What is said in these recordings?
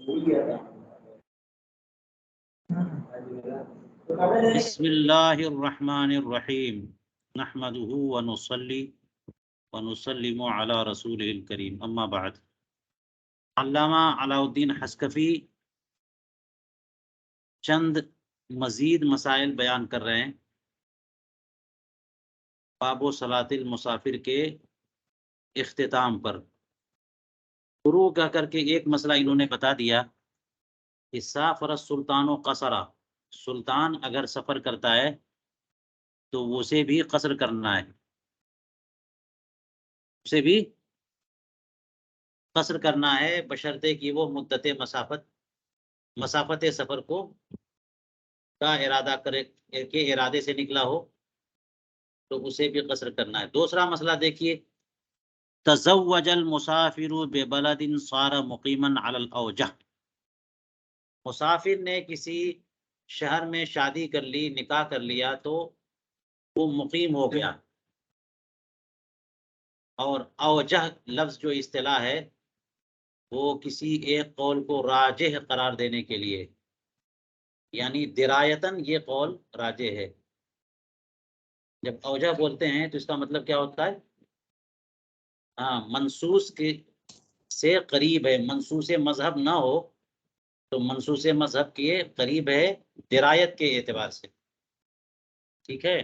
بسم اللہ الرحمن الرحیم نحمده ونصلی ونسلم علی رسولہ الکریم اما بعد۔ علامہ علاء الدین حصکفی چند مزید مسائل بیان کر رہے ہیں باب صلاۃ المسافر کے اختتام پر۔ شروع کر کے ایک مسئلہ انہوں نے بتا دیا کہ سافر السلطان و قصرا، سلطان اگر سفر کرتا ہے تو اسے بھی قصر کرنا ہے، اسے بھی قصر کرنا ہے بشرطے کہ وہ مدت مسافت سفر کو کا ارادہ کرے کے ارادے سے نکلا ہو تو اسے بھی قصر کرنا ہے۔ دوسرا مسئلہ دیکھیے، تزوج المسافر ببلد صار مقیما علی الاوجہ، مسافر نے کسی شہر میں شادی کر لی، نکاح کر لیا تو وہ مقیم ہو گیا، اور اوجہ لفظ جو اصطلاح ہے وہ کسی ایک قول کو راجح قرار دینے کے لیے، یعنی درایتاً یہ قول راجح ہے۔ جب اوجہ بولتے ہیں تو اس کا مطلب کیا ہوتا ہے؟ ہاں، منصوص کے سے قریب ہے، منصوص مذہب نہ ہو تو منصوص مذہب کے قریب ہے درایت کے اعتبار سے، ٹھیک ہے؟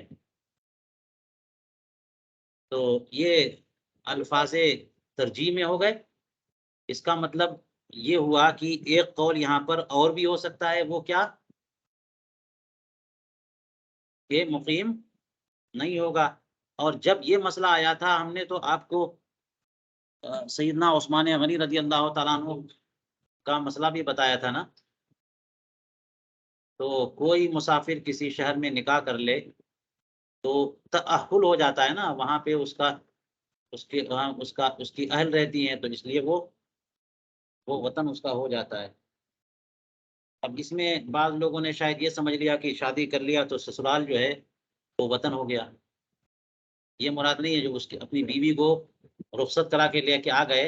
تو یہ الفاظ ترجیح میں ہو گئے۔ اس کا مطلب یہ ہوا کہ ایک قول یہاں پر اور بھی ہو سکتا ہے، وہ کیا کہ مقیم نہیں ہوگا۔ اور جب یہ مسئلہ آیا تھا ہم نے تو آپ کو سیدنا عثمان غنی رضی اللہ تعالیٰ عنہ کا مسئلہ بھی بتایا تھا نا۔ تو کوئی مسافر کسی شہر میں نکاح کر لے تو تأہل ہو جاتا ہے نا، وہاں پہ اس کی اہل رہتی ہیں، تو اس لیے وہ وطن اس کا ہو جاتا ہے۔ اب اس میں بعض لوگوں نے شاید یہ سمجھ لیا کہ شادی کر لیا تو سسرال جو ہے وہ وطن ہو گیا۔ یہ مراد نہیں ہے، جو اس کی اپنی بیوی کو رخصت کرا کے لے کے آ گئے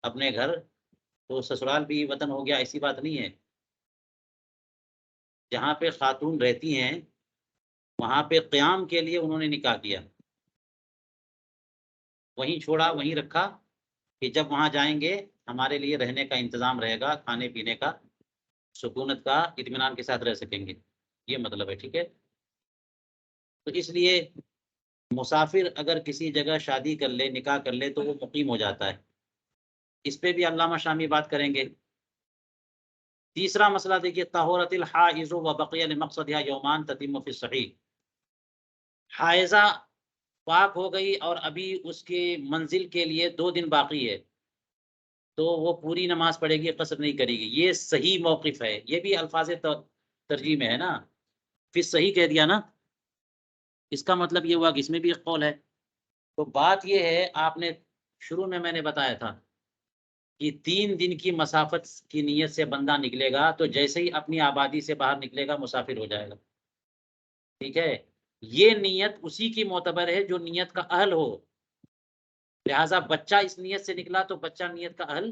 اپنے گھر تو سسرال بھی وطن ہو گیا، ایسی بات نہیں ہے۔ جہاں پہ خاتون رہتی ہیں وہاں پہ قیام کے لیے انہوں نے نکاح کیا، وہیں چھوڑا وہیں رکھا کہ جب وہاں جائیں گے ہمارے لیے رہنے کا انتظام رہے گا، کھانے پینے کا، سکونت کا، اطمینان کے ساتھ رہ سکیں گے، یہ مطلب ہے، ٹھیک ہے؟ تو اس لیے مسافر اگر کسی جگہ شادی کر لے، نکاح کر لے تو وہ مقیم ہو جاتا ہے۔ اس پہ بھی علامہ شامی بات کریں گے۔ تیسرا مسئلہ دیکھیے، طہورت الحائض و بقیہ لمقصدها یومان تتم فی الصحیح، حائضہ پاک ہو گئی اور ابھی اس کی منزل کے لیے 2 دن باقی ہے تو وہ پوری نماز پڑھے گی، قصر نہیں کرے گی، یہ صحیح موقف ہے۔ یہ بھی الفاظ ترجیح میں ہے نا، پھر صحیح کہہ دیا نا، اس کا مطلب یہ ہوا کہ اس میں بھی ایک قول ہے۔ تو بات یہ ہے، آپ نے شروع میں نے بتایا تھا کہ 3 دن کی مسافت کی نیت سے بندہ نکلے گا تو جیسے ہی اپنی آبادی سے باہر نکلے گا مسافر ہو جائے گا، ٹھیک ہے؟ یہ نیت اسی کی معتبر ہے جو نیت کا اہل ہو، لہٰذا بچہ اس نیت سے نکلا تو بچہ نیت کا اہل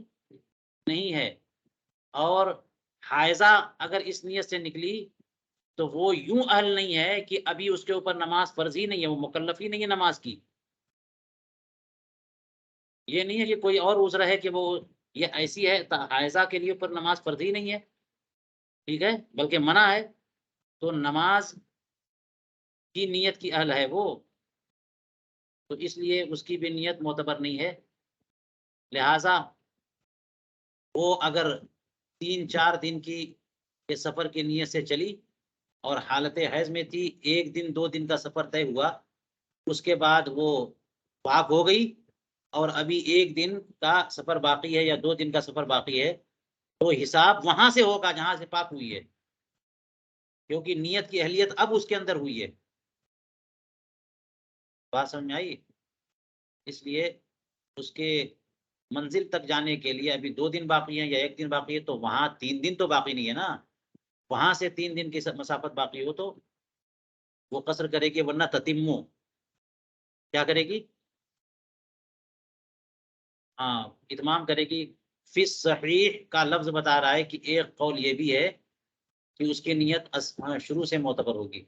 نہیں ہے، اور حائضہ اگر اس نیت سے نکلی تو وہ یوں اہل نہیں ہے کہ ابھی اس کے اوپر نماز فرض ہی نہیں ہے، وہ مکلف ہی نہیں ہے نماز کی۔ یہ نہیں ہے کہ کوئی اور عذر ہے کہ وہ یہ ایسی ہے حائضہ کے لیے اوپر نماز فرض ہی نہیں ہے، ٹھیک ہے، بلکہ منع ہے، تو نماز کی نیت کی اہل ہے وہ، تو اس لیے اس کی بھی نیت معتبر نہیں ہے۔ لہذا وہ اگر 3-4 دن کی کے سفر کی نیت سے چلی اور حالت حیض میں تھی، 1 دن 2 دن کا سفر طے ہوا، اس کے بعد وہ پاک ہو گئی اور ابھی 1 دن کا سفر باقی ہے یا 2 دن کا سفر باقی ہے، تو حساب وہاں سے ہوگا جہاں سے پاک ہوئی ہے، کیونکہ نیت کی اہلیت اب اس کے اندر ہوئی ہے۔ بات سمجھ میں آئی؟ اس لیے اس کے منزل تک جانے کے لیے ابھی 2 دن باقی ہیں یا 1 دن باقی ہے، تو وہاں 3 دن تو باقی نہیں ہے نا، وہاں سے 3 دن کی مسافت باقی ہو تو وہ قصر کرے گی، ورنہ تتمو کیا کرے گی؟ ہاں، اتمام کرے گی فی الصحیح کا لفظ بتا رہا ہے کہ ایک قول یہ بھی ہے کہ اس کی نیت شروع سے معتبر ہوگی.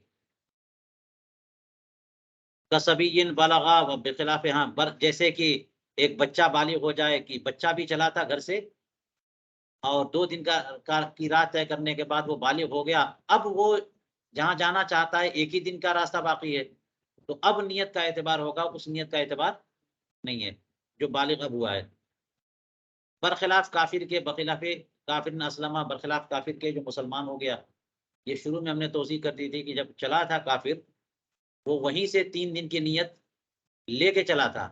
کسبی بلغا و بخلاف، ہاں جیسے کہ ایک بچہ بالغ ہو جائے کہ بچہ بھی چلا تھا گھر سے اور 2 دن کی رات طے کرنے کے بعد وہ بالغ ہو گیا، اب وہ جہاں جانا چاہتا ہے ایک ہی دن کا راستہ باقی ہے، تو اب نیت کا اعتبار ہوگا، اس نیت کا اعتبار نہیں ہے جو بالغ اب ہوا ہے. برخلاف کافر کے، بخلاف کافر نے اسلمہ، برخلاف کافر کے جو مسلمان ہو گیا. یہ شروع میں ہم نے توضیح کر دی تھی کہ جب چلا تھا کافر وہ وہیں سے 3 دن کی نیت لے کے چلا تھا،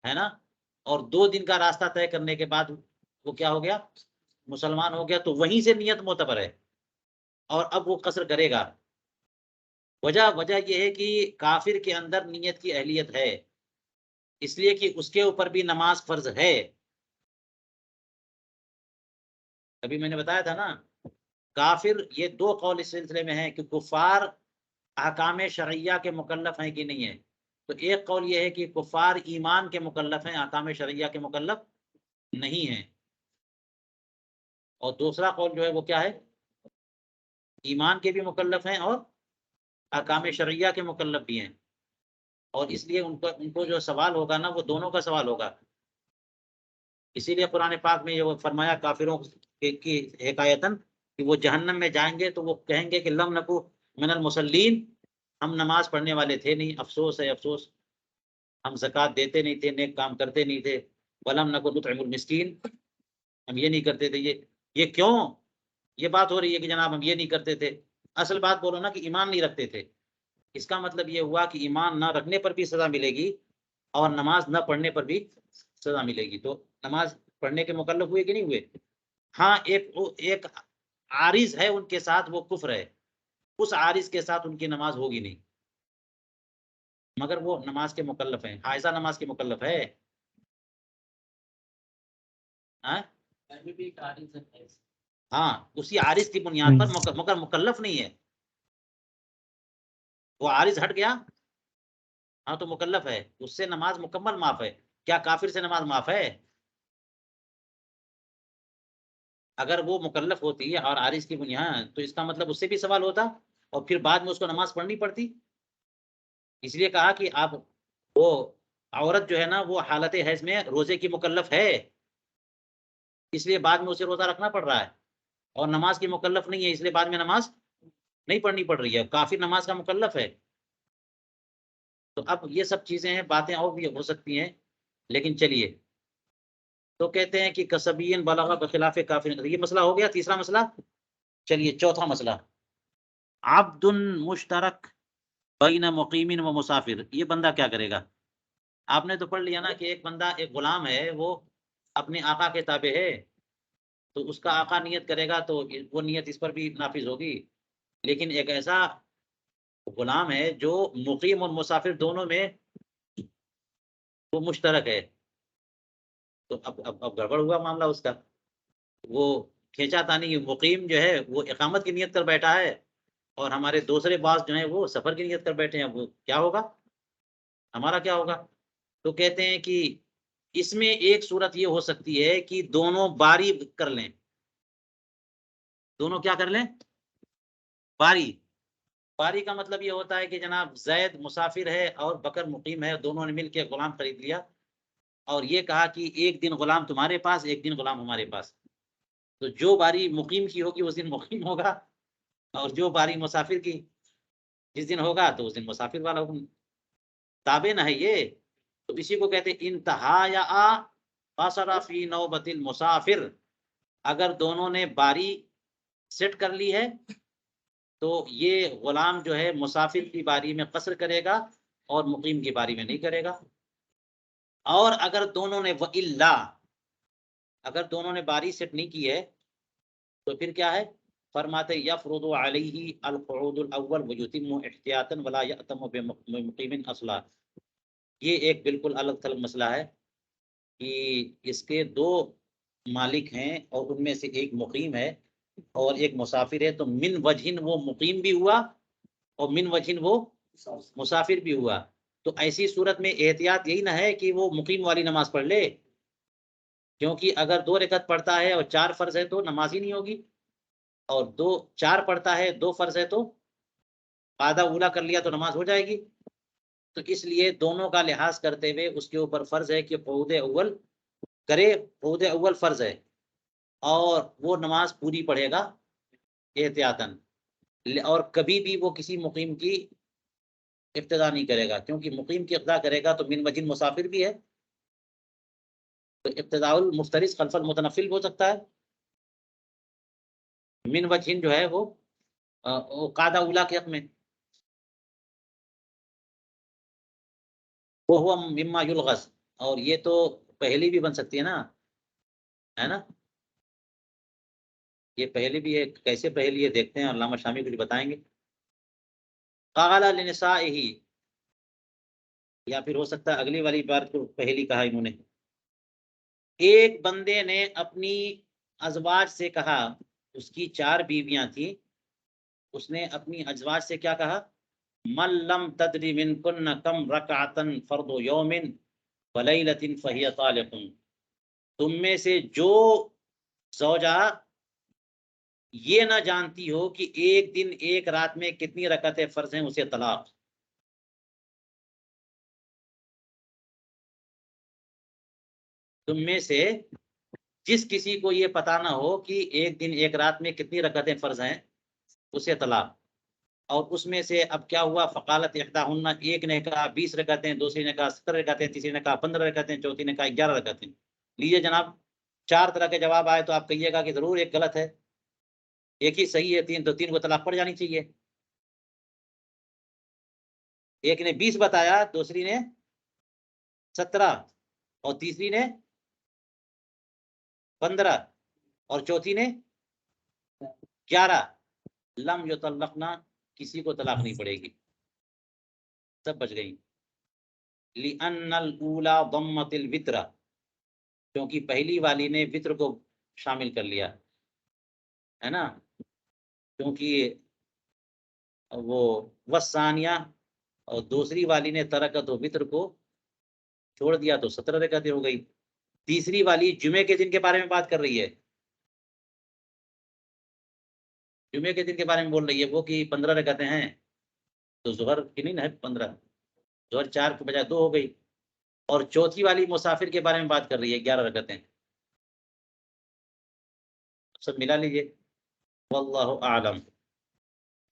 ہے نا، اور 2 دن کا راستہ طے کرنے کے بعد وہ کیا ہو گیا، مسلمان ہو گیا، تو وہیں سے نیت معتبر ہے اور اب وہ قصر کرے گا. وجہ یہ ہے کہ کافر کے اندر نیت کی اہلیت ہے، اس لیے کہ اس کے اوپر بھی نماز فرض ہے. ابھی میں نے بتایا تھا نا، کافر یہ 2 قول اس سلسلے میں ہیں کہ کفار احکام شرعیہ کے مکلف ہیں کہ نہیں ہیں. تو ایک قول یہ ہے کہ کفار ایمان کے مکلف ہیں، احکام شرعیہ کے مکلف نہیں ہیں. اور دوسرا قول جو ہے وہ کیا ہے، ایمان کے بھی مکلف ہیں اور احکام شرعیہ کے مکلف بھی ہیں. اور اس لیے ان کو جو سوال ہوگا نا وہ دونوں کا سوال ہوگا. اسی لیے قرآن پاک میں یہ فرمایا کافروں کی حکایتاً کہ وہ جہنم میں جائیں گے تو وہ کہیں گے کہ لم نکو من المصلین، ہم نماز پڑھنے والے تھے نہیں، افسوس ہے افسوس، ہم زکوٰۃ دیتے نہیں تھے، نیک کام کرتے نہیں تھے، ولم نکو نطعم المسکین، ہم یہ نہیں کرتے تھے. یہ کیوں یہ بات ہو رہی ہے کہ جناب ہم یہ نہیں کرتے تھے؟ اصل بات بولو نا کہ ایمان نہیں رکھتے تھے. اس کا مطلب یہ ہوا کہ ایمان نہ رکھنے پر بھی سزا ملے گی اور نماز نہ پڑھنے پر بھی سزا ملے گی. تو نماز پڑھنے کے مکلف ہوئے کہ نہیں ہوئے؟ ہاں ایک عارض ہے ان کے ساتھ، وہ کفر ہے، اس عارض کے ساتھ ان کی نماز ہوگی نہیں، مگر وہ نماز کے مکلف ہیں. حائزہ نماز کے مکلف ہے. ہاں اسی عارض کی بنیاد پر مگر مکلف نہیں ہے. وہ عارض ہٹ گیا ہاں تو مکلف ہے، اس سے نماز مکمل معاف ہے. کیا کافر سے نماز معاف ہے؟ اگر وہ مکلف ہوتی ہے اور عارض کی بنیاد تو اس کا مطلب اس سے بھی سوال ہوتا اور پھر بعد میں اس کو نماز پڑھنی پڑتی. اس لیے کہا کہ آپ وہ عورت جو ہے نا وہ حالت حیض میں روزے کی مکلف ہے، اس لیے بعد میں اسے روزہ رکھنا پڑ رہا ہے، اور نماز کی مکلف نہیں ہے اس لیے بعد میں نماز نہیں پڑھنی پڑ رہی ہے. کافر نماز کا مکلف ہے. تو اب یہ سب چیزیں ہیں، باتیں اور بھی ہو سکتی ہیں، لیکن چلیے. تو کہتے ہیں کہ کسبین بلغ بخلاف کافر. یہ مسئلہ ہو گیا تیسرا مسئلہ. چلیے چوتھا مسئلہ، عبد مشترک بین مقیم و مسافر. یہ بندہ کیا کرے گا؟ آپ نے تو پڑھ لیا نا کہ ایک بندہ، ایک غلام ہے، وہ اپنے آقا کے تابع ہے، تو اس کا آقا نیت کرے گا تو وہ نیت اس پر بھی نافذ ہوگی. لیکن ایک ایسا غلام ہے جو مقیم اور مسافر دونوں میں وہ مشترک ہے، تو اب گڑبڑ ہوا معاملہ اس کا. وہ کھینچا تانی مقیم جو ہے وہ اقامت کی نیت کر بیٹھا ہے اور ہمارے دوسرے باس جو ہیں وہ سفر کی نیت کر بیٹھے ہیں. وہ کیا ہوگا، ہمارا کیا ہوگا؟ تو کہتے ہیں کہ اس میں ایک صورت یہ ہو سکتی ہے کہ دونوں باری کر لیں. دونوں کیا کر لیں؟ باری. باری کا مطلب یہ ہوتا ہے کہ جناب زید مسافر ہے اور بکر مقیم ہے، دونوں نے مل کے غلام خرید لیا اور یہ کہا کہ ایک دن غلام تمہارے پاس، ایک دن غلام ہمارے پاس. تو جو باری مقیم کی ہوگی اس دن مقیم ہوگا، اور جو باری مسافر کی جس دن ہوگا تو اس دن مسافر والا حکم. تابع نہ ہے یہ. تو اسی کو کہتے ہیں انتہا یا فاصلہ فی نوبت المسافر. اگر دونوں نے باری سیٹ کر لی ہے تو یہ غلام جو ہے مسافر کی باری میں قصر کرے گا اور مقیم کی باری میں نہیں کرے گا. اور اگر دونوں نے وَإِلَّا، اگر دونوں نے باری سیٹ نہیں کی ہے تو پھر کیا ہے؟ فرماتے یفرض علیہ القعود الاول ویتم احتیاطا ولا یأتم بمقیم اصلا. یہ ایک بالکل الگ تھلگ مسئلہ ہے کہ اس کے 2 مالک ہیں اور ان میں سے ایک مقیم ہے اور ایک مسافر ہے، تو من وجہن وہ مقیم بھی ہوا اور من وجہن وہ مسافر بھی ہوا. تو ایسی صورت میں احتیاط یہی نہ ہے کہ وہ مقیم والی نماز پڑھ لے، کیونکہ اگر 2 رکعت پڑھتا ہے اور 4 فرض ہے تو نماز ہی نہیں ہوگی، اور 4 پڑھتا ہے 2 فرض ہے تو قاعدہ اولا کر لیا تو نماز ہو جائے گی۔ تو اس لیے دونوں کا لحاظ کرتے ہوئے اس کے اوپر فرض ہے کہ قعود اول کرے، قعود اول فرض ہے، اور وہ نماز پوری پڑھے گا احتیاطاً، اور کبھی بھی وہ کسی مقیم کی ابتدا نہیں کرے گا، کیونکہ مقیم کی ابتدا کرے گا تو من وجہ مسافر بھی ہے، تو ابتداء المفترض خلف المتنفل ہو سکتا ہے، من وجہ جو ہے وہ قاعدہ اولا کے حق میں، وہ ہوا مما یلغز، اور یہ تو پہلی بھی بن سکتی ہے نا، ہے نا، یہ پہلی بھی ہے، کیسے پہلی ہے دیکھتے ہیں، علامہ شامی کچھ بتائیں گے۔ قال لنسائہ، یا پھر ہو سکتا ہے اگلی والی بات کو پہلی کہا انہوں نے، ایک بندے نے اپنی ازواج سے کہا، اس کی 4 بیویاں تھیں، اس نے اپنی ازواج سے کیا کہا، من لم تدری منکن کم رکعتا فرض یوم ولیلۃ فہی طالق، تم میں سے جو زوجہ یہ نہ جانتی ہو کہ ایک دن ایک رات میں کتنی رکعتیں فرض ہیں، اسے طلاق۔ تم میں سے جس کسی کو یہ پتا نہ ہو کہ ایک دن ایک رات میں کتنی رکعتیں فرض ہیں، اسے طلاق۔ اور اس میں سے اب کیا ہوا، فقالت احداہن، ایک نے کہا 20 رکعتیں، دوسری نے کہا 70 رکعتیں، تیسری نے کہا 15 رکعتیں، چوتھی نے کہا 11 رکعتیں۔ لیجیے جناب، 4 طرح کے جواب آئے تو آپ کہیے گا کہ ضرور ایک غلط ہے، ایک ہی صحیح ہے، 3 تو 3 کو طلاق پڑ جانی چاہیے۔ ایک نے 20 بتایا، دوسری نے 17، اور تیسری نے 15، اور چوتھی نے 11۔ لم یطلقنا، کسی کو طلاق نہیں پڑے گی، سب بچ گئی۔ لأن الأولى ضمت الوتر، کیونکہ پہلی والی نے وطر کو شامل کر لیا ہے نا، کیونکہ وہ والثانیہ، اور دوسری والی نے ترکت و وطر کو چھوڑ دیا تو 17 رکعتیں ہو گئی۔ تیسری والی جمعے کے دن کے بارے میں بات کر رہی ہے، جمعے کے دن کے بارے میں بول رہی ہے وہ کہ 15 رکعتیں ہیں، تو ظہر کی نہیں ہے 15، ظہر 4 کے بجائے 2 ہو گئی۔ اور چوتھی والی مسافر کے بارے میں بات کر رہی ہے، 11 رکعتیں، سب ملا لیجیے، واللہ اعلم۔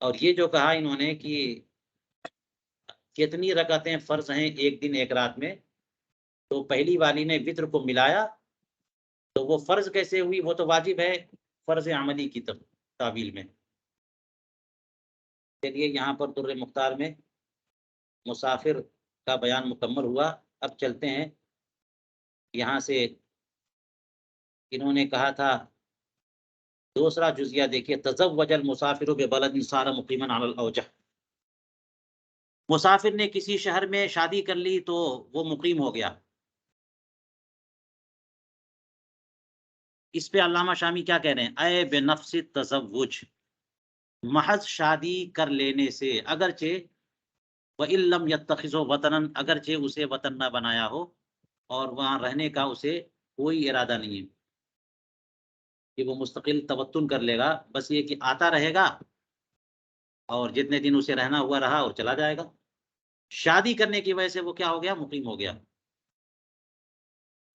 اور یہ جو کہا انہوں نے کہ کتنی رکعتیں فرض ہیں ایک دن ایک رات میں، تو پہلی والی نے وطر کو ملایا، تو وہ فرض کیسے ہوئی، وہ تو واجب ہے فرض عملی کی تعبیل میں۔ چلیے یہاں پر در مختار میں مسافر کا بیان مکمل ہوا، اب چلتے ہیں یہاں سے، انہوں نے کہا تھا دوسرا جزیہ دیکھیے، تزوج المسافر ببلد صار مقیما علی الاوجہ، مسافر نے کسی شہر میں شادی کر لی تو وہ مقیم ہو گیا۔ اس پہ علامہ شامی کیا کہہ رہے ہیں، اے بنفس التزوج، محض شادی کر لینے سے، اگرچہ وَإِن لَّمْ يَتَّخِذْهُ وَطَنًا، اگرچہ اسے وطن نہ بنایا ہو اور وہاں رہنے کا اسے کوئی ارادہ نہیں ہے کہ وہ مستقل توطن کر لے گا، بس یہ کہ آتا رہے گا اور جتنے دن اسے رہنا ہوا رہا اور چلا جائے گا۔ شادی کرنے کی وجہ سے وہ کیا ہو گیا، مقیم ہو گیا،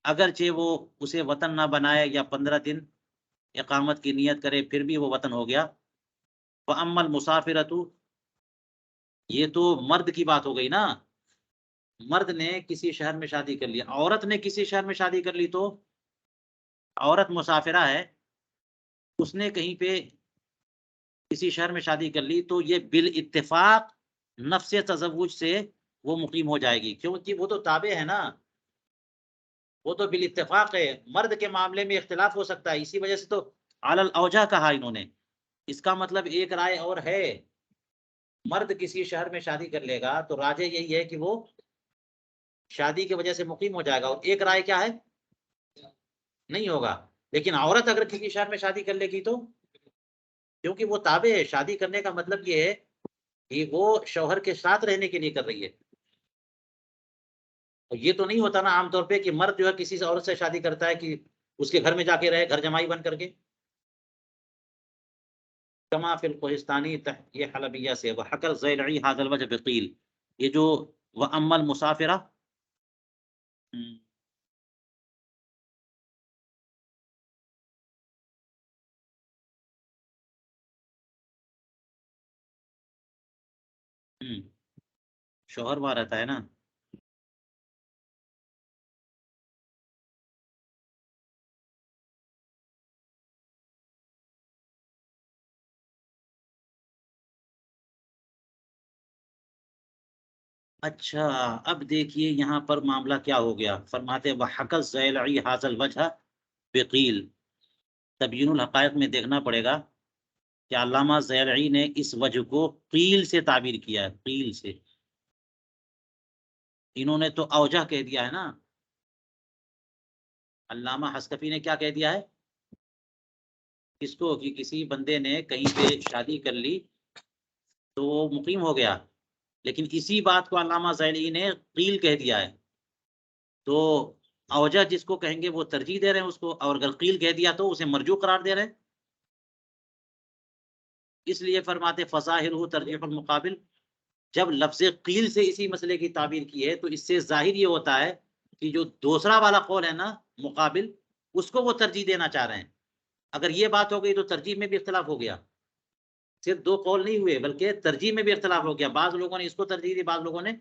اگرچہ وہ اسے وطن نہ بنائے یا 15 دن اقامت کی نیت کرے پھر بھی وہ وطن ہو گیا۔ وَأَمَّا الْمُسَافِرَةُ، یہ تو مرد کی بات ہو گئی نا، مرد نے کسی شہر میں شادی کر لی، عورت نے کسی شہر میں شادی کر لی تو عورت مسافرہ ہے، اس نے کہیں پہ کسی شہر میں شادی کر لی تو یہ بالاتفاق نفس تزوج سے وہ مقیم ہو جائے گی، کیونکہ وہ تو تابع ہے نا، وہ تو بالاتفاق ہے۔ مرد کے معاملے میں اختلاف ہو سکتا ہے، اسی وجہ سے تو علی الاوجہ کہا انہوں نے۔ اس کا مطلب ایک رائے اور ہے، مرد کسی شہر میں شادی کر لے گا تو راجح یہی ہے کہ وہ شادی کی وجہ سے مقیم ہو جائے گا، اور ایک رائے کیا ہے، نہیں ہوگا۔ لیکن عورت اگر کسی شہر میں شادی کر لے گی تو، کیونکہ وہ تابع ہے، شادی کرنے کا مطلب یہ ہے کہ وہ شوہر کے ساتھ رہنے کے لیے کر رہی ہے، اور یہ تو نہیں ہوتا نا عام طور پہ کہ مرد جو ہے کسی سے عورت سے شادی کرتا ہے کہ اس کے گھر میں جا کے رہے، گھر جمائی بن کر کے. کما فی القہستانی، یہ حلبیہ سے. وحکى الزیلعی ھذا الوجه بقیل، یہ جو واما المسافرہ، شوہر وہاں رہتا ہے نا. اچھا اب دیکھیے یہاں پر معاملہ کیا ہو گیا. فرماتے وحکى الزیلعی ھذا الوجه بقیل. تبیین الحقائق میں دیکھنا پڑے گا کہ علامہ زیلعی نے اس وجہ کو قیل سے تعبیر کیا ہے. قیل سے، انہوں نے تو اوجہ کہہ دیا ہے نا. علامہ حسکفی نے کیا کہہ دیا ہے؟ کس کو؟ کہ کسی بندے نے کہیں پہ شادی کر لی تو وہ مقیم ہو گیا، لیکن اسی بات کو علامہ زیلعی نے قیل کہہ دیا ہے. تو اوجہ جس کو کہیں گے وہ ترجیح دے رہے ہیں اس کو، اور اگر قیل کہہ دیا تو اسے مرجوع قرار دے رہے ہیں. اس لیے فرماتے فظاہرہ ترجیح المقابل. جب لفظ قیل سے اسی مسئلے کی تعبیر کی ہے تو اس سے ظاہر یہ ہوتا ہے کہ جو دوسرا والا قول ہے نا مقابل، اس کو وہ ترجیح دینا چاہ رہے ہیں. اگر یہ بات ہو گئی تو ترجیح میں بھی اختلاف ہو گیا. صرف دو قول نہیں ہوئے بلکہ ترجیح میں بھی اختلاف ہو گیا. بعض لوگوں نے اس کو ترجیح دی، بعض لوگوں نے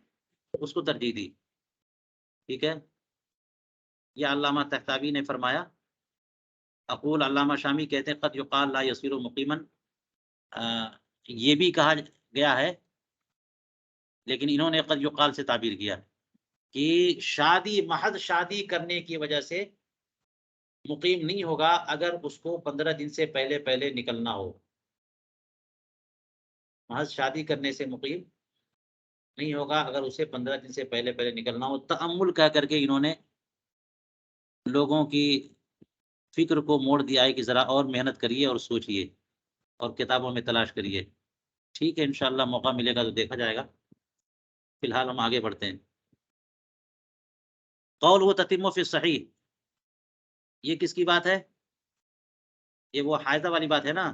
اس کو ترجیح دی. ٹھیک ہے، یہ علامہ طحطاوی نے فرمایا. اقول علامہ شامی کہتے ہیں قد یقال لا یصیر مقیما، یہ بھی کہا گیا ہے لیکن انہوں نے قد یقال سے تعبیر کیا کہ شادی، محض شادی کرنے کی وجہ سے مقیم نہیں ہوگا اگر اس کو 15 دن سے پہلے پہلے نکلنا ہو. محض شادی کرنے سے مقیم نہیں ہوگا اگر اسے 15 دن سے پہلے پہلے نکلنا ہو. تأمل کہہ کر کے انہوں نے لوگوں کی فکر کو موڑ دیا ہے کہ ذرا اور محنت کریے اور سوچئے اور کتابوں میں تلاش کریے. ٹھیک ہے، انشاءاللہ موقع ملے گا تو دیکھا جائے گا. فی الحال ہم آگے بڑھتے ہیں. قول وہ تتم فی الصحیح، یہ کس کی بات ہے؟ یہ وہ حائضہ والی بات ہے نا،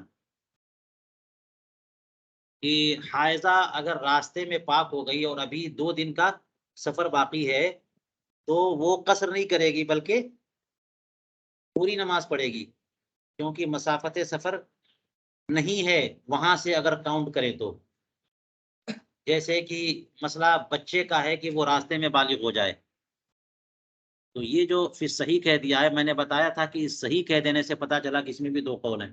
کہ حائضہ اگر راستے میں پاک ہو گئی اور ابھی 2 دن کا سفر باقی ہے تو وہ قصر نہیں کرے گی بلکہ پوری نماز پڑھے گی، کیونکہ مسافت سفر نہیں ہے وہاں سے اگر کاؤنٹ کریں تو. جیسے کہ مسئلہ بچے کا ہے کہ وہ راستے میں بالغ ہو جائے، تو یہ جو فی صحیح کہہ دیا ہے، میں نے بتایا تھا کہ اس صحیح کہہ دینے سے پتہ چلا کہ اس میں بھی 2 قول ہیں.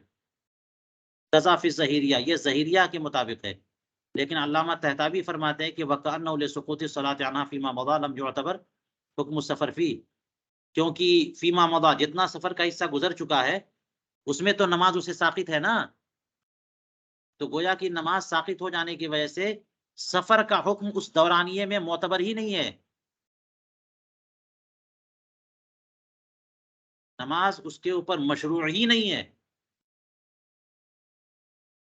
قضا فی ظہیریہ، یہ ظہیریہ کے مطابق ہے، لیکن علامہ طحطاوی فرماتے ہیں کہ وَكَأَنَّهُ لِسُقُوطِ الصَّلَاةِ عَنْهَا فِي مَا مَضَىٰ لَمْ يُعْتَبَرْ حُكْمُ السَّفَرِ فِيهِ. کیونکہ فیما مضا، جتنا سفر کا حصہ گزر چکا ہے اس میں تو نماز اسے ساقط ہے نا، تو گویا کہ نماز ساقط ہو جانے کی وجہ سے سفر کا حکم اس دورانیے میں معتبر ہی نہیں ہے. نماز اس کے اوپر مشروع ہی نہیں ہے،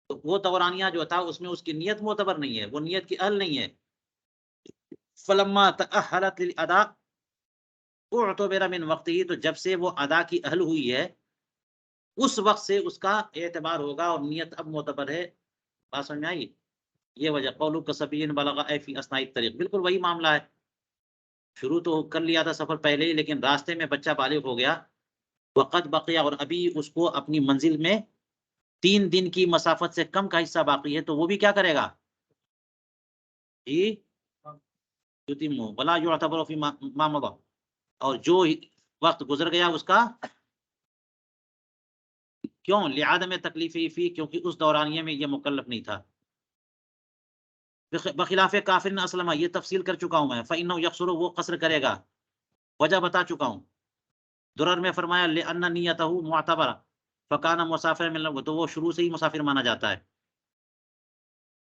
تو وہ دورانیہ جو تھا اس میں اس کی نیت معتبر نہیں ہے، وہ نیت کی اہل نہیں ہے. فلما تأہلت للاداء اعتبر من وقته، تو جب سے وہ ادا کی اہل ہوئی ہے اس وقت سے اس کا اعتبار ہوگا اور نیت اب معتبر ہے. بات سمجھ میں آئی؟ یہ وجہ قولو کسبین بلغ فی اثناء الطریق، بالکل وہی معاملہ ہے. شروع تو کر لیا تھا سفر پہلے ہی، لیکن راستے میں بچہ بالغ ہو گیا. وقت بقیہ، اور ابھی اس کو اپنی منزل میں 3 دن کی مسافت سے کم کا حصہ باقی ہے، تو وہ بھی کیا کرے گا؟ یتیمو ولا یعتبر فی ما مضى، اور جو وقت گزر گیا اس کا کیوں؟ لعدم تکلیفی فی، کیونکہ اس دورانیے میں یہ مکلف نہیں تھا. بخلاف کافر اسلم، یہ تفصیل کر چکا ہوں میں. فإنه يقصر، وہ قصر کرے گا، وجہ بتا چکا ہوں. درر میں فرمایا لأن نیته معتبرہ فکان مسافر من، تو وہ شروع سے ہی مسافر مانا جاتا ہے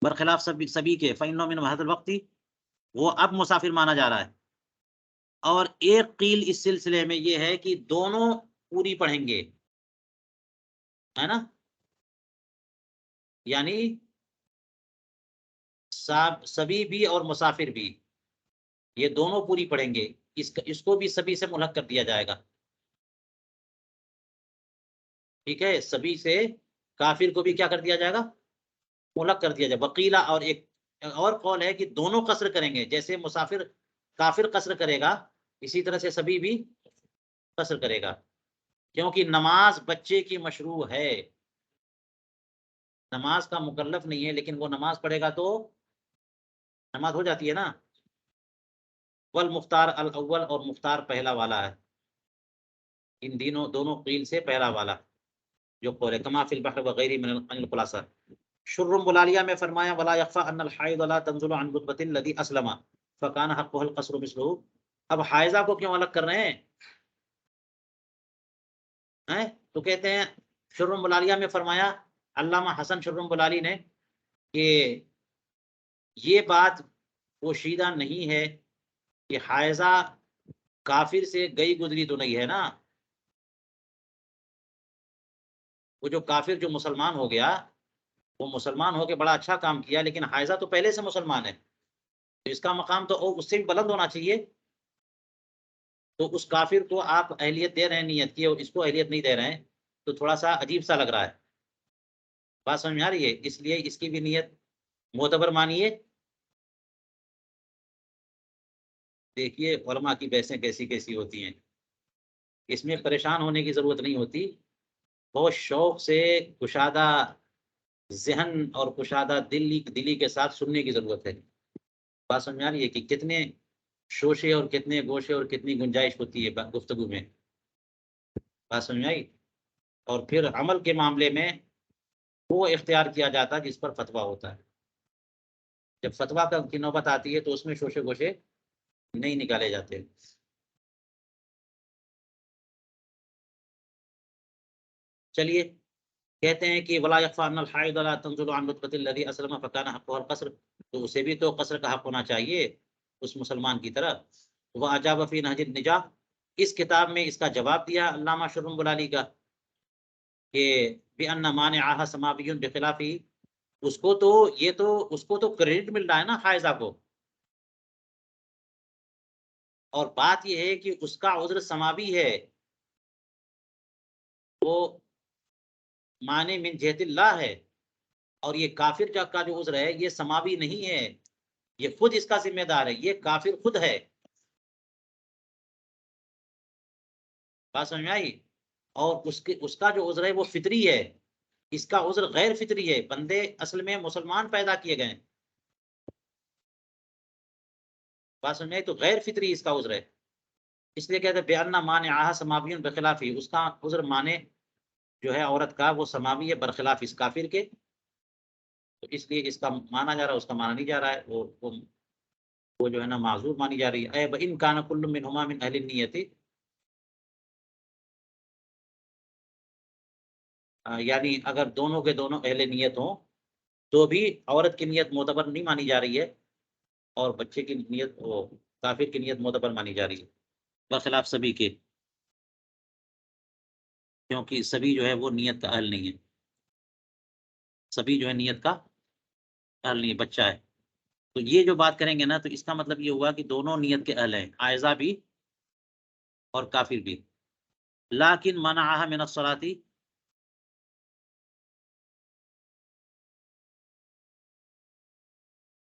برخلاف سبھی کے. فإنه من هذا الوقت، وہ اب مسافر مانا جا رہا ہے. اور ایک قیل اس سلسلے میں یہ ہے کہ دونوں پوری پڑھیں گے، ہے نا، یعنی سبھی بھی اور مسافر بھی، یہ دونوں پوری پڑھیں گے. اس کو بھی سبھی سے ملحق کر دیا جائے گا. ٹھیک ہے، سبھی سے کافر کو بھی کیا کر دیا جائے گا، ملک کر دیا جائے. وقیلا، اور ایک اور قول ہے کہ دونوں قصر کریں گے، جیسے مسافر کافر قصر کرے گا اسی طرح سے سبھی بھی قصر کرے گا، کیونکہ نماز بچے کی مشروع ہے، نماز کا مکلف نہیں ہے، لیکن وہ نماز پڑھے گا تو نماز ہو جاتی ہے نا. والمختار الاول، اور مختار پہلا والا ہے، ان دونوں قیل سے پہلا والا جو قول ہے. کما فی البحر وغیرہ من الخلاصہ. شرم بلالیہ میں فرمایا ولا یخفى ان الحائض لا تنزل عن رتبۃ الذی اسلم فکان حقه القصر مثله. اب حائضہ کو کیوں الگ کر رہے ہیں؟ تو کہتے ہیں شرم بلالیہ میں فرمایا علامہ حسن شرم بلالی نے کہ یہ بات پوشیدہ نہیں ہے کہ حائضہ کافر سے گئی گزری تو نہیں ہے نا. وہ جو کافر جو مسلمان ہو گیا، وہ مسلمان ہو کے بڑا اچھا کام کیا، لیکن حائضہ تو پہلے سے مسلمان ہے، تو اس کا مقام تو اس سے بھی بلند ہونا چاہیے. تو اس کافر کو آپ اہلیت دے رہے ہیں نیت کی، اور اس کو اہلیت نہیں دے رہے ہیں، تو تھوڑا سا عجیب سا لگ رہا ہے. بات سمجھ آ رہی ہے؟ اس لیے اس کی بھی نیت معتبر مانیے. دیکھیے علماء کی بحثیں کیسی کیسی ہوتی ہیں، اس میں پریشان ہونے کی ضرورت نہیں ہوتی، بہت شوق سے کشادہ ذہن اور کشادہ دلی کے ساتھ سننے کی ضرورت ہے. بات سمجھ آ رہی ہے کہ کتنے شوشے اور کتنے گوشے اور کتنی گنجائش ہوتی ہے گفتگو میں. بات سمجھ آئی؟ اور پھر عمل کے معاملے میں وہ اختیار کیا جاتا ہے جس پر فتویٰ ہوتا ہے. جب فتویٰ کی نوبت آتی ہے تو اس میں شوشے گوشے نہیں نکالے جاتے. چلیے کہتے ہیں کہ ولا یخفى ان الحائض لا تنزل عن رتبۃ الذی اسلم فکان حقه القصر، تو اسے بھی تو قصر کا حق ہونا چاہیے اس مسلمان کی طرح. واجاب فی نهج النجاح، اس کتاب میں اس کا جواب دیا علامہ شرم بلالی کا کہ بان مانعها سماوی بخلافہ، اس کو تو کریڈٹ مل رہا ہے نا حائضہ کو، اور بات یہ ہے کہ اس کا عذر سماوی ہے، وہ معنی من جہت اللہ ہے، اور یہ کافر کا جو عذر ہے یہ سماوی نہیں ہے، یہ خود اس کا ذمہ دار ہے، یہ کافر خود ہے. بات سمجھ میں آئی؟ اور اس کا جو عذر ہے وہ فطری ہے، اس کا عذر غیر فطری ہے، بندے اصل میں مسلمان پیدا کیے گئے. بات سمجھ میں آئی؟ تو غیر فطری اس کا عذر ہے، اس لیے کہتے ہیں بیاننا مانعها سماوی بخلاف، اس کا عذر مانے جو ہے عورت کا وہ سماوی ہے برخلاف اس کافر کے، تو اس لیے اس کا مانا جا رہا ہے، اس کا مانا نہیں جا رہا ہے، وہ جو ہے نا معذور مانی جا رہی ہے. ان کان کل منہما من اہل النیت، یعنی اگر دونوں کے دونوں اہل نیت ہوں تو بھی عورت کی نیت معتبر نہیں مانی جا رہی ہے، اور بچے کی نیت کافر کی نیت معتبر مانی جا رہی ہے برخلاف سبھی کے، کیونکہ سبھی جو ہے وہ نیت کا اہل نہیں ہے، سبھی جو ہے نیت کا اہل نہیں ہے، بچہ ہے. تو یہ جو بات کریں گے نا تو اس کا مطلب یہ ہوا کہ دونوں نیت کے اہل ہیں، حائضہ بھی اور کافر بھی. لیکن منعها من الصلاۃ،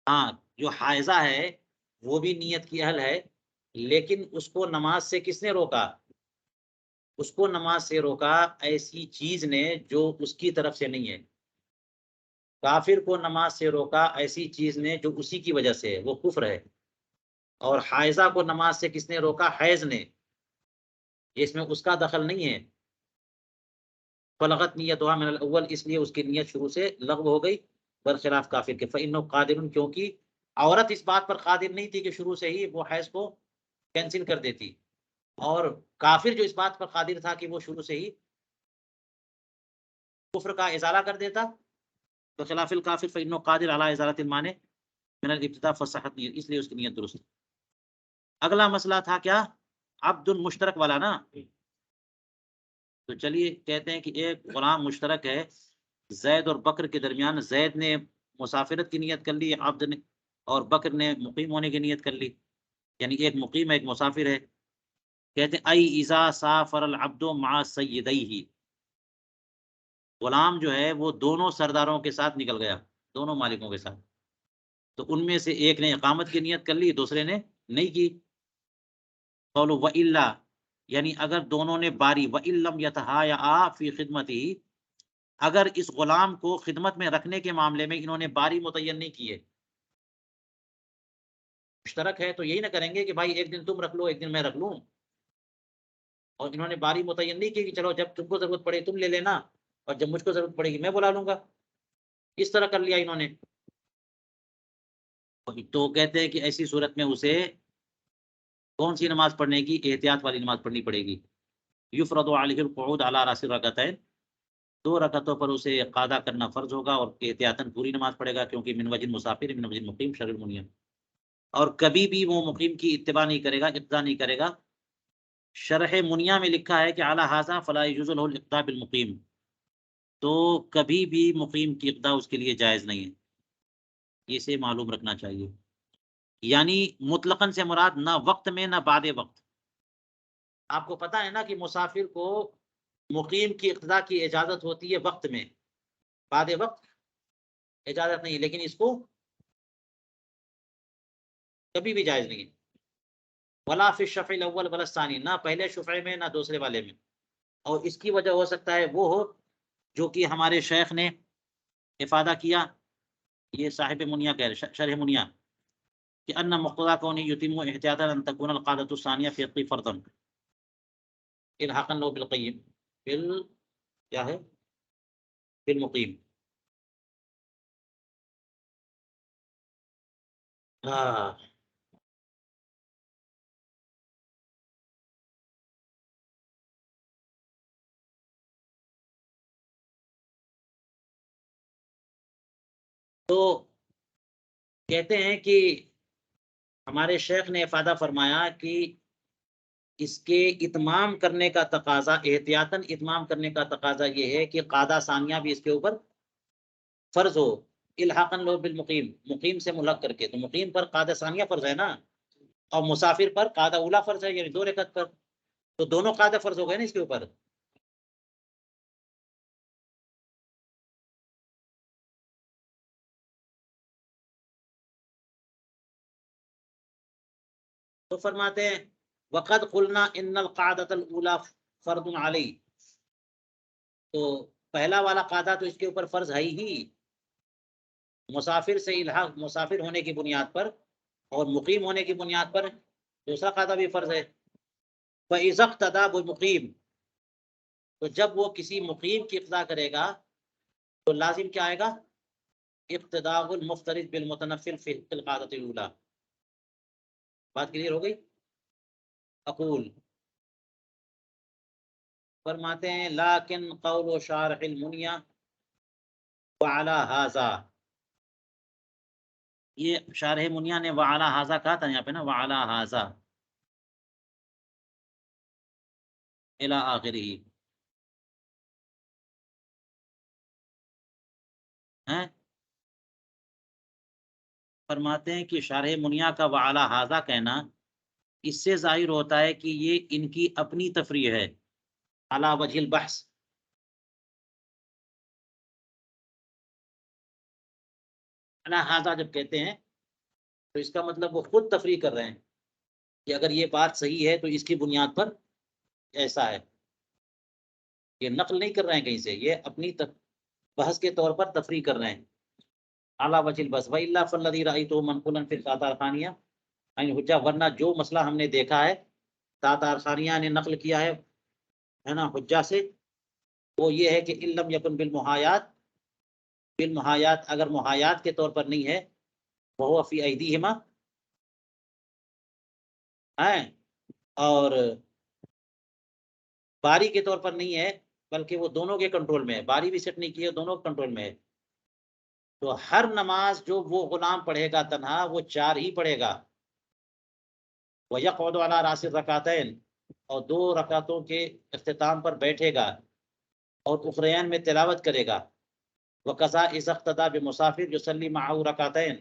ہاں جو حائضہ ہے وہ بھی نیت کی اہل ہے، لیکن اس کو نماز سے کس نے روکا؟ اس کو نماز سے روکا ایسی چیز نے جو اس کی طرف سے نہیں ہے. کافر کو نماز سے روکا ایسی چیز نے جو اسی کی وجہ سے ہے، وہ کفر ہے. اور حائضہ کو نماز سے کس نے روکا؟ حیض نے، اس میں اس کا دخل نہیں ہے. فلغت نیتها من الاول، اس لیے اس کی نیت شروع سے لغو ہو گئی برخلاف کافر کے. فإنه قادر، کیونکہ عورت اس بات پر قادر نہیں تھی کہ شروع سے ہی وہ حیض کو کینسل کر دیتی، اور کافر جو اس بات پر قادر تھا کہ وہ شروع سے ہی کفر کا ازالہ کر دیتا، بخلاف الکافر فإنه قادر على ازالة المانع من الابتداء فصحت نیت، اس لیے اس کی نیت درست. اگلا مسئلہ تھا کیا؟ عبد مشترک والا نا. تو چلیے کہتے ہیں کہ ایک غلام مشترک ہے زید اور بکر کے درمیان، زید نے مسافرت کی نیت کر لی عبد نے، اور بکر نے مقیم ہونے کی نیت کر لی، یعنی ایک مقیم ہے ایک مسافر ہے. کہتے ہیں ای اذا سافر العبد مع سیدیہ، غلام جو ہے وہ دونوں سرداروں کے ساتھ نکل گیا، دونوں مالکوں کے ساتھ، تو ان میں سے ایک نے اقامت کی نیت کر لی، دوسرے نے نہیں کی. قولوا وَإِلَّا، یعنی اگر دونوں نے باری، وَإِن لَّمْ يَتَهَايَعَا فِي خِدمَتِهِ، اگر اس غلام کو خدمت میں رکھنے کے معاملے میں انہوں نے باری متعین نہیں کی ہے، مشترک ہے، تو یہی نہ کریں گے کہ بھائی ایک دن تم رکھ لو ایک دن میں رکھ لوں، اور انہوں نے باری متعین نہیں کی کہ چلو جب تم کو ضرورت پڑے تم لے لینا اور جب مجھ کو ضرورت پڑے گی میں بلا لوں گا، اس طرح کر لیا انہوں نے. تو کہتے ہیں کہ ایسی صورت میں اسے کون سی نماز پڑھنے کی؟ احتیاط والی نماز پڑھنی پڑے گی. یفرض علیہ القعود علی راس الرکعتین، 2 رکعتوں پر اسے قاعدہ کرنا فرض ہوگا اور احتیاطاً پوری نماز پڑھے گا، کیونکہ من وجہ مسافر من وجہ مقیم شرع المنیہ، اور کبھی بھی وہ مقیم کی اتباع نہیں کرے گا، اقتداء نہیں کرے گا. شرح منیہ میں لکھا ہے کہ اعلی ھذا فلا یجوز له الاقتداء بالمقیم، تو کبھی بھی مقیم کی اقتداء اس کے لیے جائز نہیں ہے، اسے معلوم رکھنا چاہیے. یعنی مطلقاً سے مراد نہ وقت میں نہ بعد وقت. آپ کو پتہ ہے نا کہ مسافر کو مقیم کی اقتداء کی اجازت ہوتی ہے وقت میں، بعد وقت اجازت نہیں، لیکن اس کو کبھی بھی جائز نہیں ہے. ولا فی الشفع الاول ولا الثانی، نہ پہلے شفعے میں نہ دوسرے والے میں. اور اس کی وجہ ہو سکتا ہے وہ ہو جو کہ ہمارے شیخ نے افادہ کیا، یہ صاحب منیہ کہہ رہے، شرح منیہ، کہ ان مقتضا کون یتم احتیاطا ان تكون القاعدة الثانية في يقضي فرضا الحاقا له بالقیم کیا ہے بالمقیم. ہاں تو کہتے ہیں کہ ہمارے شیخ نے افادہ فرمایا کہ اس کے اتمام کرنے کا تقاضا، احتیاطاً اتمام کرنے کا تقاضا یہ ہے کہ قاعدہ ثانیہ بھی اس کے اوپر فرض ہو، الحاقاً لو بالمقیم، مقیم سے ملحق کر کے. تو مقیم پر قاعدہ ثانیہ فرض ہے نا، اور مسافر پر قاعدہ اولا فرض ہے، یعنی 2 رکعت پر، تو دونوں قاعدہ فرض ہو گئے نا اس کے اوپر. تو فرماتے ہیں وقد قلنا ان القاعدۃ الاولى فرض علی، تو پہلا والا قاعدہ تو اس کے اوپر فرض ہے ہی، مسافر سے الحاق، مسافر ہونے کی بنیاد پر اور مقیم ہونے کی بنیاد پر دوسرا قاعدہ بھی فرض ہے. فَإِذَا اقْتَدَىٰ بِالْمُقِيمِ، تو جب وہ کسی مقیم کی اقتداء کرے گا تو لازم کیا آئے گا؟ اقتداء المفترض بالمتنفل فی القاعدۃ الاولی. بات کلیئر ہو گئی؟ اقول، فرماتے ہیں لیکن قول شارح المنیہ وعلی ھذا، یہ شارح منیہ نے وعلی ھذا کہا تھا یہاں پہ نا، وعلی ھذا الی آخرہ ہیں. فرماتے ہیں کہ شارح منیہ کا وعلی ھذا کہنا اس سے ظاہر ہوتا ہے کہ یہ ان کی اپنی تفریح ہے، علی وجہ البحث. علی ھذا جب کہتے ہیں تو اس کا مطلب وہ خود تفریح کر رہے ہیں کہ اگر یہ بات صحیح ہے تو اس کی بنیاد پر ایسا ہے. یہ نقل نہیں کر رہے ہیں کہیں سے، یہ اپنی بحث کے طور پر تفریح کر رہے ہیں. اعلیٰ وجہ بس وَإِلَّا فَالَّذِي رَأَيْتُهُ مَنْقُولًا فِي التَّاثَارِ الثَّانِيَةِ عَنِ حجہ، ورنہ جو مسئلہ ہم نے دیکھا ہے تاتار ثانیہ نے نقل کیا ہے نا حجہ سے، وہ یہ ہے کہ ان لم یکن بالمحایات، بالمحایات اگر محایات کے طور پر نہیں ہے، وہو فی ایدیہما ہیں، اور باری کے طور پر نہیں ہے بلکہ وہ دونوں کے کنٹرول میں ہے، باری بھی سیٹ نہیں کی ہے، دونوں کے کنٹرول میں ہے، تو ہر نماز جو وہ غلام پڑھے گا تنہا وہ 4 ہی پڑھے گا. وَيَقْعُدُ عَلَىٰ رَأْسِ الرَّكْعَتَيْنِ، اور 2 رکعتوں کے اختتام پر بیٹھے گا اور اخرین میں تلاوت کرے گا. وَقَضَا إِذَا اقْتَدَىٰ بِمُسَافِرٍ يُصَلِّي مَعَهُ رَكْعَتَيْنِ،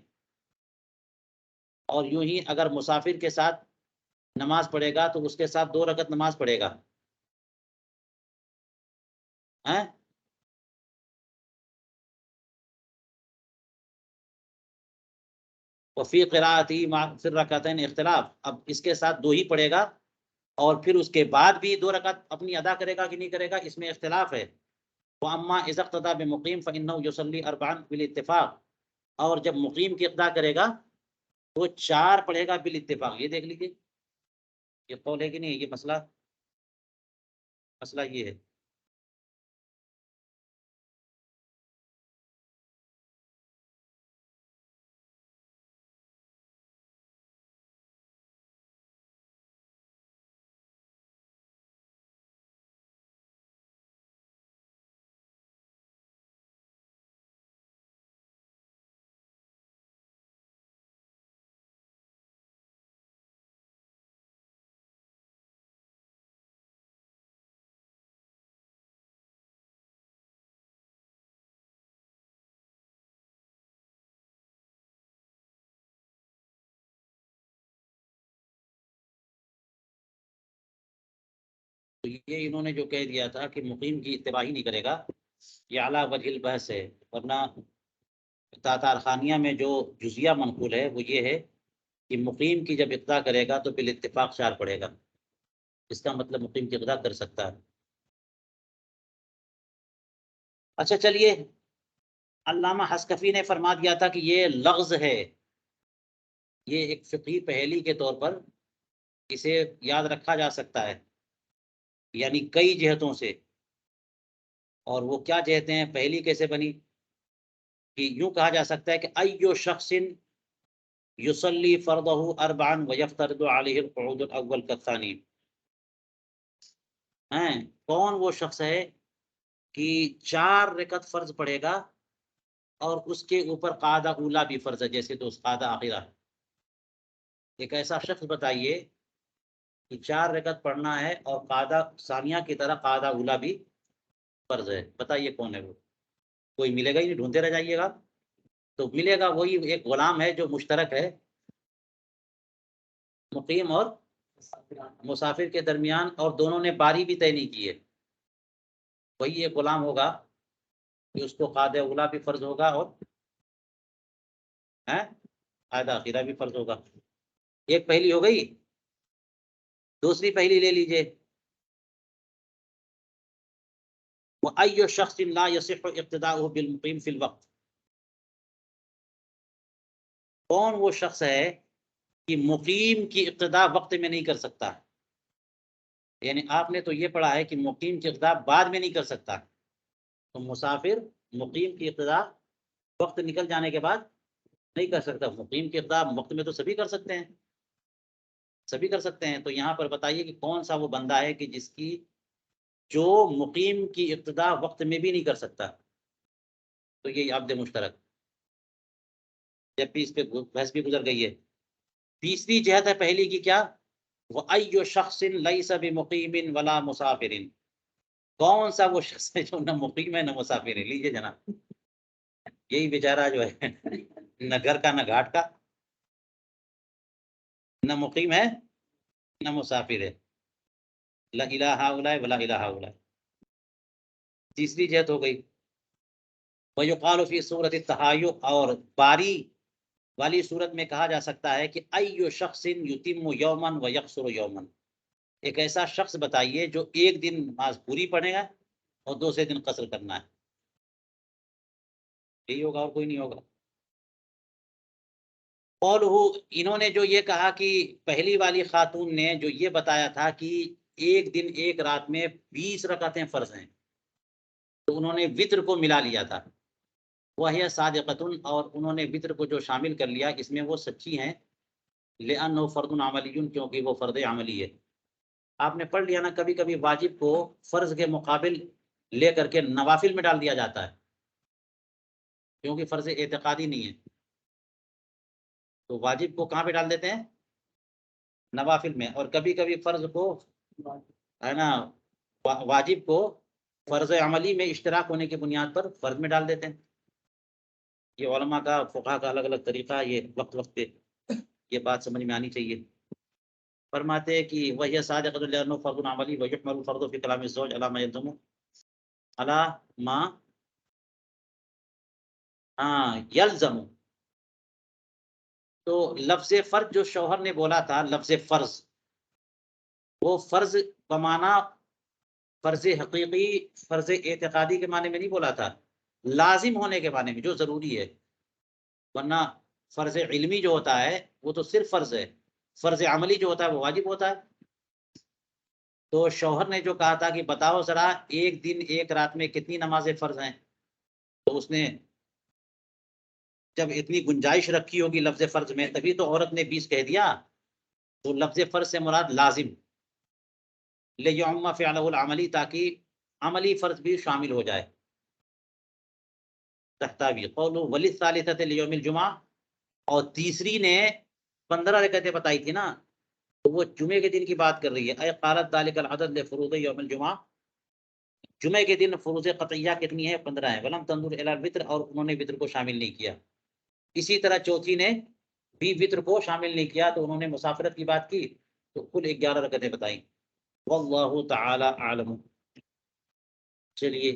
اور یوں ہی اگر مسافر کے ساتھ نماز پڑھے گا تو اس کے ساتھ 2 رکعت نماز پڑھے گا. وفی قراءتی فی الرکعتین اختلاف، اب اس کے ساتھ 2 ہی پڑھے گا اور پھر اس کے بعد بھی 2 رکعت اپنی ادا کرے گا کہ نہیں کرے گا، اس میں اختلاف ہے۔ وَأَمَّا إِذَا اقْتَدَىٰ بِمُقِيمٍ فَإِنَّهُ يُصَلِّي أَرْبَعًا بِالاتفاق، اور جب مقیم کی اقتدا کرے گا تو 4 پڑھے گا بالاتفاق۔ یہ دیکھ لیجیے، یہ قول ہے کہ نہیں، یہ مسئلہ یہ ہے۔ تو یہ انہوں نے جو کہہ دیا تھا کہ مقیم کی اتباع ہی نہیں کرے گا، یہ اعلیٰ وجہ البحث ہے، ورنہ تاتارخانیہ میں جو جزیہ منقول ہے وہ یہ ہے کہ مقیم کی جب اقتدا کرے گا تو بالاتفاق 4 پڑھے گا، اس کا مطلب مقیم کی اقتدا کر سکتا ہے۔ اچھا چلیے، علامہ حسکفی نے فرما دیا تھا کہ یہ لغز ہے، یہ ایک فقہی پہیلی کے طور پر اسے یاد رکھا جا سکتا ہے، یعنی کئی جہتوں سے۔ اور وہ کیا جہتیں ہیں، پہلی کیسے بنی، کہ یوں کہا جا سکتا ہے کہ ایو شخص یصلی فرضہ اربعا ویفترض علیہ القعود الاول کالثانی، کون وہ شخص ہے کہ 4 رکعت فرض پڑھے گا اور اس کے اوپر قاعدہ اولا بھی فرض ہے، جیسے تو قاعدہ آخرہ۔ ایک ایسا شخص بتائیے کہ 4 رکعت پڑھنا ہے اور قاعدہ ثانیہ کی طرح قاعدہ اولا بھی فرض ہے، بتائیے کون ہے وہ؟ کوئی ملے گا ہی نہیں، ڈھونڈتے رہ جائیے گا۔ تو ملے گا وہی ایک غلام ہے جو مشترک ہے مقیم اور مسافر کے درمیان، اور دونوں نے باری بھی طے نہیں کی ہے، وہی ایک غلام ہوگا کہ اس کو قاعدہ اولا بھی فرض ہوگا اور قاعدہ آخرہ بھی فرض ہوگا۔ ایک پہلی ہو گئی، دوسری پہلی لے لیجئے، وَأَيُّ شَخْصٍ لَا يَصِحُّ اقْتِدَاؤُهُ بِالْمُقِيمِ فِي الْوَقْتِ، کون وہ شخص ہے کہ مقیم کی اقتدا وقت میں نہیں کر سکتا؟ یعنی آپ نے تو یہ پڑھا ہے کہ مقیم کی اقتدا بعد میں نہیں کر سکتا، تو مسافر مقیم کی اقتدا وقت نکل جانے کے بعد نہیں کر سکتا، مقیم کی اقتدا وقت میں تو سبھی کر سکتے ہیں، سبھی کر سکتے ہیں۔ تو یہاں پر بتائیے کہ کون سا وہ بندہ ہے کہ جس کی جو مقیم کی ابتدا وقت میں بھی نہیں کر سکتا، تو یہ عبد مشترک، جب بھی اس پہ بحث بھی گزر گئی ہے۔ تیسری جہت ہے پہلی کی کیا، وَأَيُّ شَخْصٍ لَيْسَ بِمُقِيمٍ وَلَا مُسَافِرٍ، کون سا وہ شخص ہے جو نہ مقیم ہے نہ مسافر ہے؟ لیجیے جناب، یہی بیچارہ جو ہے نہ گھر کا نہ گھاٹ کا، نہ مقیم ہے نہ مسافر ہے، لا الہ الا ولا الہ الا، تیسری جہت ہو گئی۔ وَيُقَالُ فِي سُورَةِ التَّحَايُّ، اور باری والی صورت میں کہا جا سکتا ہے کہ ایو شخص یتم یوما ویقصر یوما، ایک ایسا شخص بتائیے جو ایک دن نماز پوری پڑھے گا اور دوسرے دن قصر کرنا ہے، یہی ہوگا اور کوئی نہیں ہوگا۔ قولہ، انہوں نے جو یہ کہا کہ پہلی والی خاتون نے جو یہ بتایا تھا کہ ایک دن ایک رات میں 20 رکعتیں فرض ہیں، تو انہوں نے وتر کو ملا لیا تھا، وہی صادقۃ، اور انہوں نے وتر کو جو شامل کر لیا اس میں وہ سچی ہیں، لأنہ فرض عملی، کیونکہ وہ فرض عملی ہے۔ آپ نے پڑھ لیا نا، کبھی کبھی واجب کو فرض کے مقابل لے کر کے نوافل میں ڈال دیا جاتا ہے، کیونکہ فرض اعتقادی نہیں ہے، تو واجب کو کہاں پہ ڈال دیتے ہیں، نوافل میں، اور کبھی کبھی فرض کو ہے نا واجب کو فرض عملی میں اشتراک ہونے کی بنیاد پر فرض میں ڈال دیتے ہیں۔ یہ علماء کا فقہا کا الگ الگ طریقہ، یہ وقت وقت پہ یہ بات سمجھ میں آنی چاہیے۔ فرماتے ہیں کہ وہی صادقۃ لأنہ فرض عملی ويحمل الفرض في كلام الزوج على ما يلزم على ما یلزم، تو لفظ فرض جو شوہر نے بولا تھا، لفظ فرض، وہ فرض بمانا فرض حقیقی، فرض اعتقادی کے معنی میں نہیں بولا تھا، لازم ہونے کے معنی میں، جو ضروری ہے. ورنہ فرض علمی جو ہوتا ہے وہ تو صرف فرض ہے، فرض عملی جو ہوتا ہے وہ واجب ہوتا ہے. تو شوہر نے جو کہا تھا کہ بتاؤ ذرا ایک دن ایک رات میں کتنی نمازیں فرض ہیں، تو اس نے جب اتنی گنجائش رکھی ہوگی لفظ فرض میں تبھی تو عورت نے 20 کہہ دیا. تو لفظ فرض سے مراد لازم، لیعم فعلہ العملی، تاکہ عملی فرض بھی شامل ہو جائے. تحتاوی قول وللثالثۃ لیوم الجمعہ، اور تیسری نے 15 رکعتیں بتائی تھی نا، تو وہ جمعے کے دن کی بات کر رہی ہے. اے قالت ذلک العدد لفروض یوم الجمعہ، جمعے کے دن فروض قطعیہ کتنی ہے؟ 15 ہے. ولم تنظر الی الوتر، اور انہوں نے وتر کو شامل نہیں کیا. اسی طرح چوتھی نے بھی وتر کو شامل نہیں کیا، تو انہوں نے مسافرت کی بات کی، تو کل 11 رکعتیں بتائیں. واللہ تعالی اعلم. چلیے